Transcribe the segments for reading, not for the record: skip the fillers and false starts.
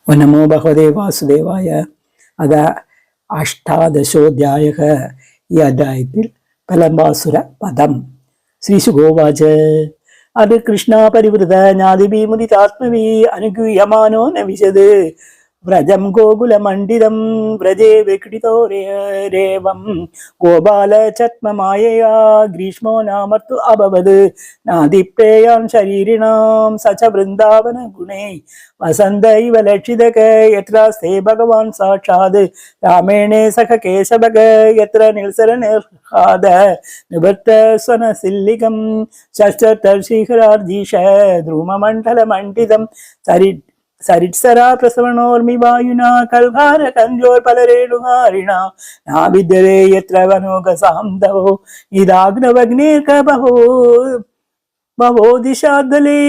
नमो भगवते वासुदेवाय अद अष्टादशोऽध्यायः ഈ അധ്യായത്തിൽ പലംബാസുര പദം. ശ്രീശുഗോവാച അത് കൃഷ്ണ പരിവൃത ജ്ഞാതിഭീമുദിതാത്മവീ അനുഗൂയമാനോ ന വിശത് വ്രജം ഗോകുലമണ്ഡിതം വ്രജേ വിക്ടിതോരേവം ഗോപാല ചത്മമായയാ ഗ്രീഷ്മോ നാമർത്തു അഭവത് നാദിപ്രേയാം ശരീരിണാം സച വൃന്ദാവന ഗുണേ വസന്ത ഇവ ലക്ഷിതക യത്രാസ്തേ ഭഗവാൻ സാക്ഷാത് രാമേണേ സഖ കേശവക യത്ര നിൽസര നിർഹാദ നിവൃത്ത സ്വനസില്ലികം ശശ്ചർശിഖരാർജീഷ ധ്രുമമണ്ഡലമണ്ഡിതം സരിത്സരാ പ്രസവണോർമി വായുനാ കൽഹാര കഞ്ചോർപലരേണുഹാരിണ നാവിദ്യരേ യത്ര വനോകസാന്തവോ ഇതാഗ്നവഗ്നേർകബഹോ ബഹോ ദിശാദലേ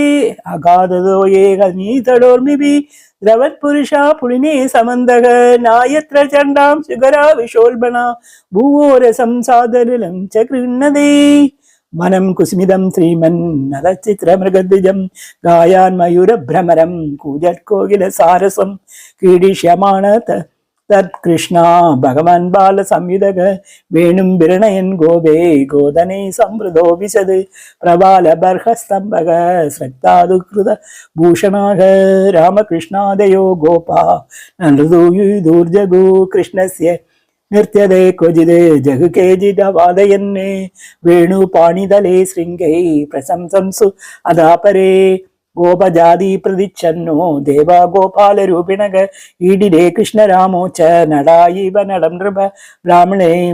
അഗാധതോ ഏകനീതടോർമിഭി ദ്രവത്പുരുഷാ പുളിനേ സമന്തക നായത്ര ചണ്ഡാം ശിഖരാ വിശോൽബണ ഭൂവോരസം സാദരലം ച ഗൃഹ്ണതേ വനം കുസ്മിതം ശ്രീമന്നതചിത്രമൃഗദ്വിജം ഗായാൻ മയൂരഭ്രമരം കൂജത്കോകില സാരസം ക്രീഡിഷ്യമാണ തത്കൃഷ്ണ ഭഗവാൻ ബാല സംയുതക വേണും വിരണയൻ ഗോപേ ഗോദനേ സംവൃതോ വിശത് പ്രബാല ബർഹസ്തംഭക ശ്രക്താദുകൃത ഭൂഷണാഹ രാമകൃഷ്ണാദയോ ഗോപാ നൃദൂർജഗോ കൃഷ്ണസ്യ നൃത്യതേ ക്വചിത് ജഗു കേചിദവാദയന്നേ വേണുപാണിതലേ ശൃംഗൈ പ്രശംസംസു അദാപരേ ഗോപജാതി പ്രതിച്ഛന്നോ ദേവ ഗോപാലരൂപിണക ഈഡിരേ കൃഷ്ണരാമോ ച നടായിവ നടം നൃപ ബ്രാഹ്മണേ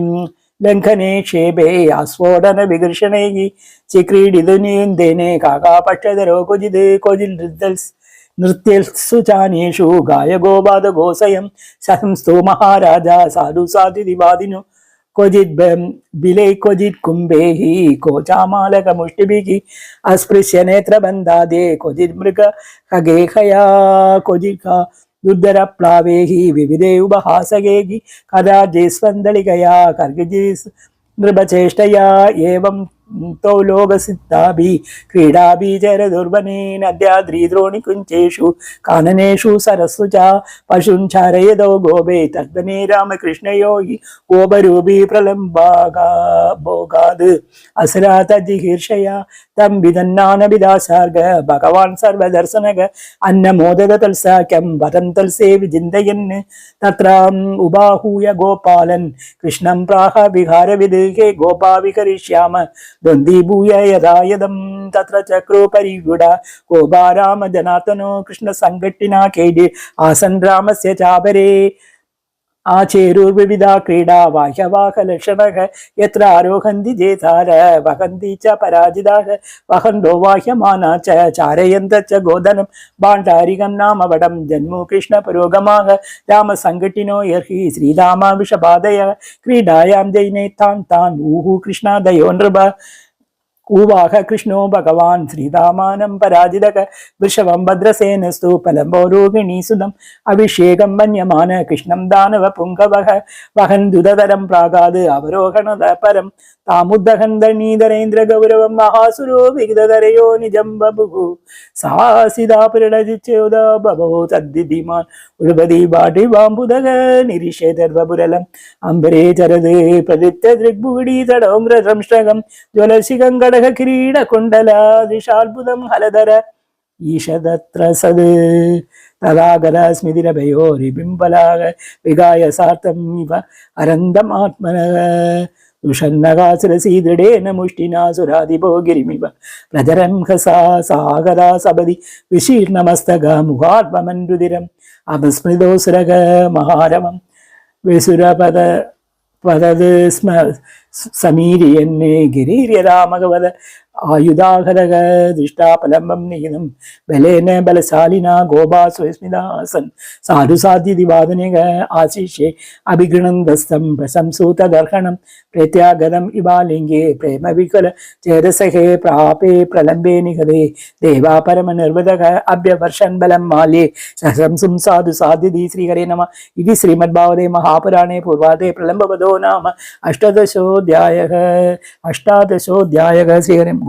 ലംഘനേ ക്ഷേപേ ആസ്ഫോടന വികർഷണേ ചിക്രീഡിതുനേന്ദേനേ കാകാപക്ഷധരോ ക്വചിത് ക്വചിൽ നൃത്യൽസു ചാനേഷു ഗായഗോപാദഗോസയം സംസ്തു മഹാരാജ സാധു സാധിവാദിനു ക്വചിത് ബിലേ ക്വചിത് കുംഭേഹി കോചാമാലക മുഷ്ടിഭിഹി അസ്പൃശ്യ നേത്രബന്ധാദേ ക്വചിത് മൃഗ ഖഗേഖയാ ക്വചിത് ദുർധര പ്ലാവേഹി വിവിധേ ഉപഹാസകേഹി കഥാജേസ്വന്തളികയാ കർഗജിസ് നൃപചേഷ്ടയാ ഏവം തോ ലോകസിദ്ധാഭി ക്രീഡാഭി ചരദുർവനേ നദ്യാദ്രീദ്രോണി കുഞ്ചേഷു കാനനേഷു സരസ്സു ച പശുൻ ചാരയതോ ഗോപേ തദ്വനേ രാമകൃഷ്ണയോ ഹി ഗോപരൂപീ പ്രലംബാഗാത് അസുരാ തജ്ജിഹീർഷയാ തം വിദന്നാനവിദാസാർഗ ഭഗവാൻ സർവദർശനക അന്നമോദക തൽസാക്യം വതം തൽസേ വിചിന്തയൻ തത്ര ഉപാഹൂയ ഗോപാലൻ കൃഷ്ണം പ്രാഹ വിഹാരവിദ് ഹേ ഗോപാ വിഹരിഷ്യാമ ദ്വന്ദ്വീഭൂയ യഥായതം തത്ര ചക്രോപരിഗുഡ ഗോപാരാമ ജനാർദ്ദനോ കൃഷ്ണ സംഘട്ടിനാ കേജി ആസൻ രാമസ്യ ചാപരേ ആചേരുർവിവിധാ ക്രീഡാ ബാഹ്യവാഹ ലക്ഷണഃ യത്ര ആരോഹന്തി ജേതാര വഹന്തി ച പരാജിതാഃ വഹന്തോ വാഹ്യമാനാ ച ചാരയന്ത ച ഗോദനം ഭാണ്ഡാരികം നാമ വടം ജന്മു കൃഷ്ണ പുരോഗമാഃ രാമസംഘട്ടിനോ യർഹി ശ്രീരാമ വിഷപാദയഃ ക്രീഡായാം ജൈനേ താൻ ഊഹു കൃഷ്ണാദയോ നൃപ ഊവാഹ കൃഷ്ണോ ഭഗവാൻ ശ്രീരാമാനം പരാജിതക വൃഷഭം ഭദ്രസേനസ്തു പലംബോരോഹിണീ സുതം അഭിഷേകം മന്യമാന കൃഷ്ണം ദാനവ പുങ്കവഃ വഹൻ ദുതതരം പ്രാഗാത് അവരോഹണത പരം താമുദ്ദഹൻ ധനീധരേന്ദ്ര ഗൗരവം മഹാസുരോ വിഗതരയോ നിജം ബഭുഃ സാസിതാ പ്രണജിച്യോദ ബഭോ തദ്ദിധിമാൻ ഉഴുപതി ബാടി വാംബുദക നിരിഷേധർവപുരലം അംബരേ ചരത് പ്രദിപ്ത ദൃഗ്ഭുവിടീ തടോംഗ്രംഷ്ടകം ജ്വലശിഖം കടക കിരീട കുണ്ടലാദിഷാത്ഭുതം ഹലധര ഈശതത്ര സത് തഥാകര സ്മിതിരഭയോരിബിംബലാക വികായ സാർത്ഥം ഇവ അരന്തമാത്മന ദുഷന്നകാസുരസീദൃഢേന മുഷ്ടിനാ സുരാധിപോ ഗിരിമിവ പ്രചരം ഹസാ സാഗരാ സപതി വിശീർണമസ്തക മുഖാത്മമൻരുതിരം അപസ്മൃതോസുരക മഹാരമം വിസുരപദ പദത് സ്മ സമീരിയന്നേ ഗിരീര്യരാമകവത ആയുധാഹരക ദൃഷ്ടാപലംബം നീനം ബലേന ബലശാലിന ഗോപാ സ്വസ്മിതാസൻ സാധുസാധ്യതിവാദനിക ആശിഷേ അഭിഗൃണന്തസ്തം പ്രശംസൂതദർഹണം പ്രത്യാഗതം ഇവാലിംഗേ പ്രേമവികല ചേതസഹേ പ്രാപേ പ്രലംബേ നിഹതേ ദേവാ പരമനിർവൃതക അഭ്യവർഷൻ ബലം മാല്യേ സഹംസും സാധു സാധ്യതി ശ്രീഹരേ നമ ഇതി ശ്രീമദ്ഭാഗവതേ മഹാപുരാണേ പൂർവാദേ പ്രലംബവദോ നാമ അഷ്ടാദശോധ്യായഃ ശ്രീഹരേ